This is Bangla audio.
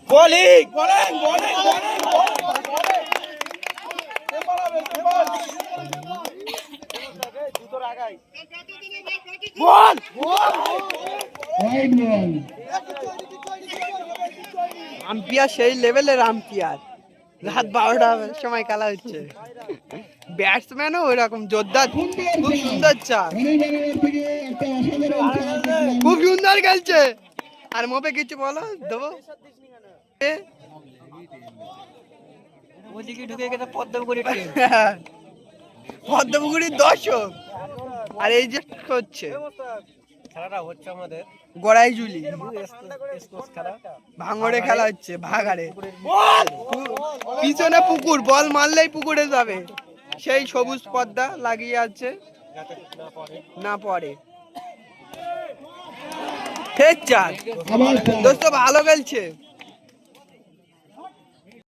বোলিং আম্পিয়ার সেই লেভেলের আম্পিয়ার। রাত 12টার সময় খেলা হচ্ছে, ব্যাটসম্যানও ওই রকম জোরদার, খুব সুন্দর চার, খুব সুন্দর খেলছে। আর মোপে কিছু বলো দেবো। পদ্মপুকুরির দর্শক, আর এই যে হচ্ছে খেলাটা হচ্ছে আমাদের গড়াই জুলি খেলা, ভাঙড়ে খেলা হচ্ছে, ভাগাড়ে পিছনে পুকুর, বল মারলেই পুকুরে যাবে, সেই সবুজ পর্দা লাগিয়ে আছে না পড়ে। চার দোস্ত ভালো খেলছে।